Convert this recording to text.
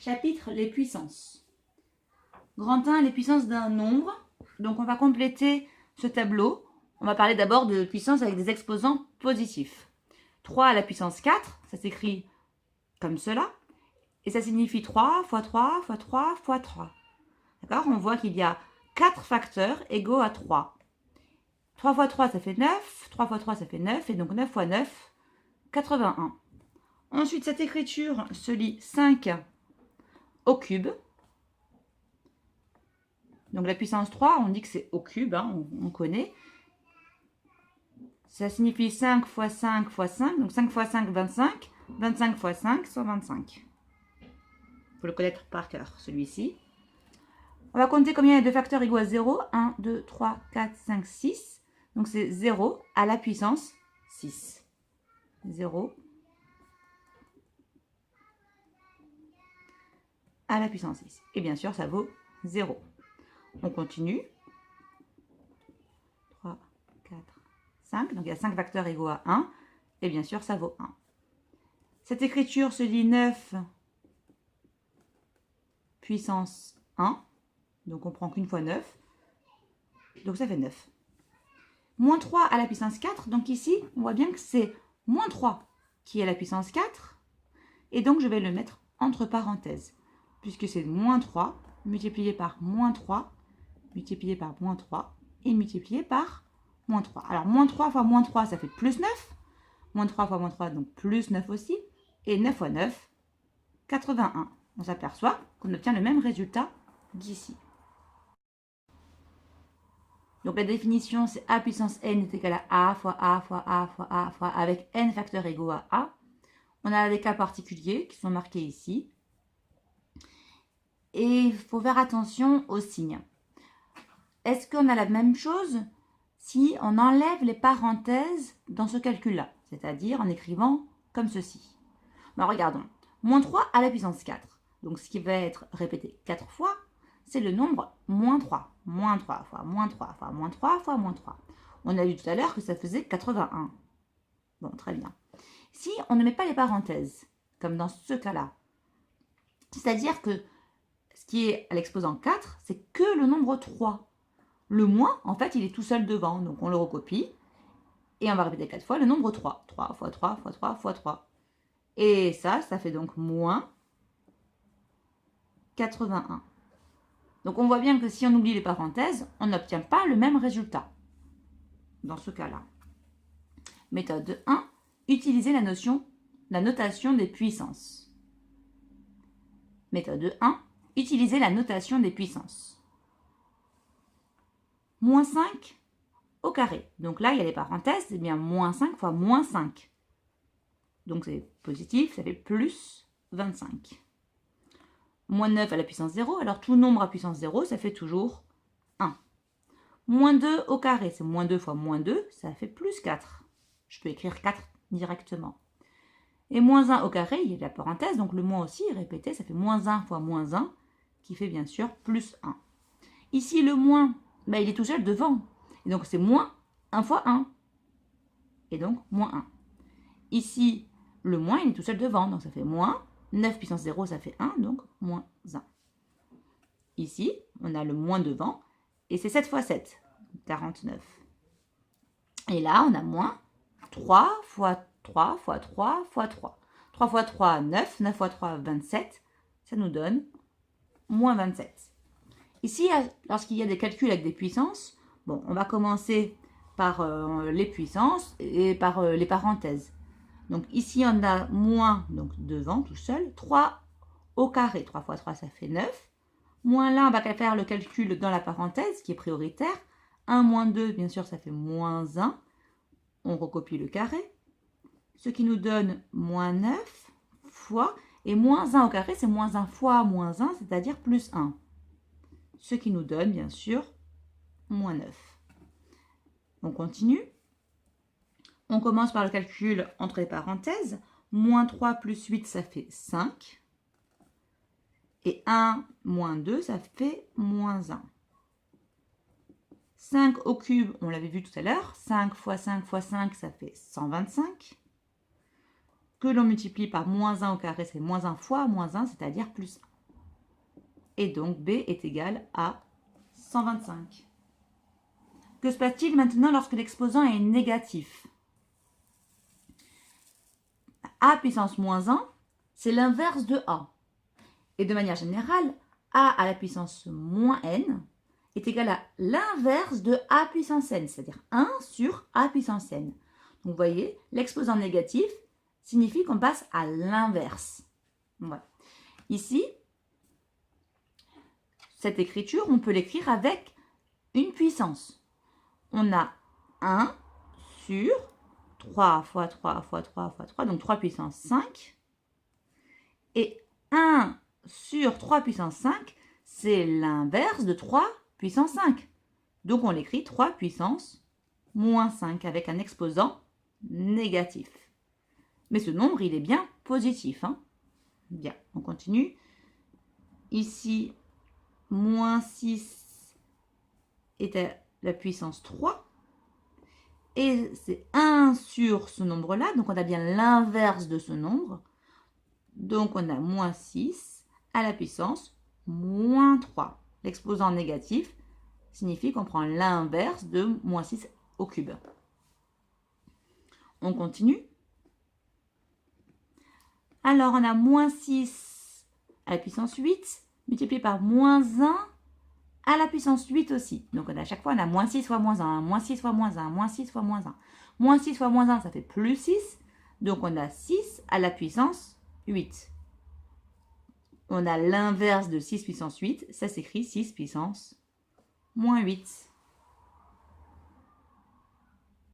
Chapitre les puissances. Grand 1, les puissances d'un nombre. Donc on va compléter ce tableau. On va parler d'abord de puissance avec des exposants positifs. 3 à la puissance 4, ça s'écrit comme cela. Et ça signifie 3 fois 3 fois 3 fois 3. D'accord? On voit qu'il y a 4 facteurs égaux à 3. 3 fois 3, ça fait 9. 3 fois 3, ça fait 9. Et donc 9 fois 9, 81. Ensuite, cette écriture se lit 5 au cube. Donc la puissance 3, on dit que c'est au cube, hein, on connaît. Ça signifie 5 fois 5 fois 5. Donc 5 fois 5, 25. 25 fois 5, 125. Il faut le connaître par cœur, celui-ci. On va compter combien il y a de facteurs égaux à 0. 1, 2, 3, 4, 5, 6. Donc c'est 0 à la puissance 6. 0 à la puissance 6. Et bien sûr, ça vaut 0. On continue. 3, 4, 5. Donc il y a 5 facteurs égaux à 1. Et bien sûr, ça vaut 1. Cette écriture se dit 9 puissance 1. Donc on prend qu'une fois 9. Donc ça fait 9. Moins 3 à la puissance 4. Donc ici, on voit bien que c'est moins 3 qui est la puissance 4. Et donc je vais le mettre entre parenthèses. Puisque c'est moins 3 multiplié par moins 3, multiplié par moins 3 et multiplié par moins 3. Alors moins 3 fois moins 3, ça fait plus 9. Moins 3 fois moins 3, donc plus 9 aussi. Et 9 fois 9, 81. On s'aperçoit qu'on obtient le même résultat d'ici. Donc la définition, c'est a puissance n est égal à a fois a fois a fois a fois avec n facteurs égaux à a. On a des cas particuliers qui sont marqués ici. Et il faut faire attention aux signes. Est-ce qu'on a la même chose si on enlève les parenthèses dans ce calcul-là? C'est-à-dire en écrivant comme ceci. Ben, regardons. Moins 3 à la puissance 4. Donc ce qui va être répété 4 fois, c'est le nombre moins 3. Moins 3 fois moins 3 fois moins 3 fois moins 3. On a vu tout à l'heure que ça faisait 81. Bon, très bien. Si on ne met pas les parenthèses, comme dans ce cas-là, c'est-à-dire que ce qui est à l'exposant 4, c'est que le nombre 3. Le moins, en fait, il est tout seul devant. Donc, on le recopie. Et on va répéter 4 fois le nombre 3. 3 fois 3 fois 3 fois 3. Et ça fait donc moins 81. Donc, on voit bien que si on oublie les parenthèses, on n'obtient pas le même résultat. Dans ce cas-là. Méthode 1. Utiliser la notation des puissances. Méthode 1. Utiliser la notation des puissances. Moins 5 au carré. Donc là, il y a les parenthèses, c'est bien moins 5 fois moins 5. Donc c'est positif, ça fait plus 25. Moins 9 à la puissance 0, alors tout nombre à puissance 0, ça fait toujours 1. Moins 2 au carré, c'est moins 2 fois moins 2, ça fait plus 4. Je peux écrire 4 directement. Et moins 1 au carré, il y a la parenthèse, donc le moins aussi est répété, ça fait moins 1 fois moins 1, qui fait bien sûr plus 1. Ici, le moins, ben, il est tout seul devant. Et donc, c'est moins 1 fois 1. Et donc, moins 1. Ici, le moins, il est tout seul devant. Donc, ça fait moins. 9 puissance 0, ça fait 1. Donc, moins 1. Ici, on a le moins devant. Et c'est 7 fois 7. 49. Et là, on a moins 3 fois 3 fois 3 fois 3. 3 fois 3, 9. 9 fois 3, 27. Ça nous donne moins 27. Ici, lorsqu'il y a des calculs avec des puissances, bon, on va commencer par les puissances et par les parenthèses. Donc ici, on a moins, donc devant tout seul, 3 au carré. 3 fois 3, ça fait 9. Moins là, on va faire le calcul dans la parenthèse, qui est prioritaire. 1 moins 2, bien sûr, ça fait moins 1. On recopie le carré. Ce qui nous donne moins 9 fois, et moins 1 au carré, c'est moins 1 fois moins 1, c'est-à-dire plus 1. Ce qui nous donne, bien sûr, moins 9. On continue. On commence par le calcul entre les parenthèses. Moins 3 plus 8, ça fait 5. Et 1 moins 2, ça fait moins 1. 5 au cube, on l'avait vu tout à l'heure. 5 fois 5 fois 5, ça fait 125. Que l'on multiplie par moins 1 au carré, c'est moins 1 fois moins 1, c'est-à-dire plus 1. Et donc, B est égal à 125. Que se passe-t-il maintenant lorsque l'exposant est négatif? A puissance moins 1, c'est l'inverse de A. Et de manière générale, A à la puissance moins n est égal à l'inverse de A puissance n, c'est-à-dire 1 sur A puissance n. Donc vous voyez, l'exposant négatif signifie qu'on passe à l'inverse. Voilà. Ici, cette écriture, on peut l'écrire avec une puissance. On a 1 sur 3 fois 3 fois 3 fois 3, donc 3 puissance 5. Et 1 sur 3 puissance 5, c'est l'inverse de 3 puissance 5. Donc on l'écrit 3 puissance moins 5 avec un exposant négatif. Mais ce nombre, il est bien positif. Hein? Bien, on continue. Ici, moins 6 est à la puissance 3. Et c'est 1 sur ce nombre-là, donc on a bien l'inverse de ce nombre. Donc on a moins 6 à la puissance moins 3. L'exposant négatif signifie qu'on prend l'inverse de moins 6 au cube. On continue. Alors on a moins 6 à la puissance 8 multiplié par moins 1 à la puissance 8 aussi. Donc à chaque fois on a moins 6 fois moins 1, moins 6 fois moins 1, moins 6 fois moins 1. Moins 6 fois moins 1, ça fait plus 6. Donc on a 6 à la puissance 8. On a l'inverse de 6 puissance 8, ça s'écrit 6 puissance moins 8.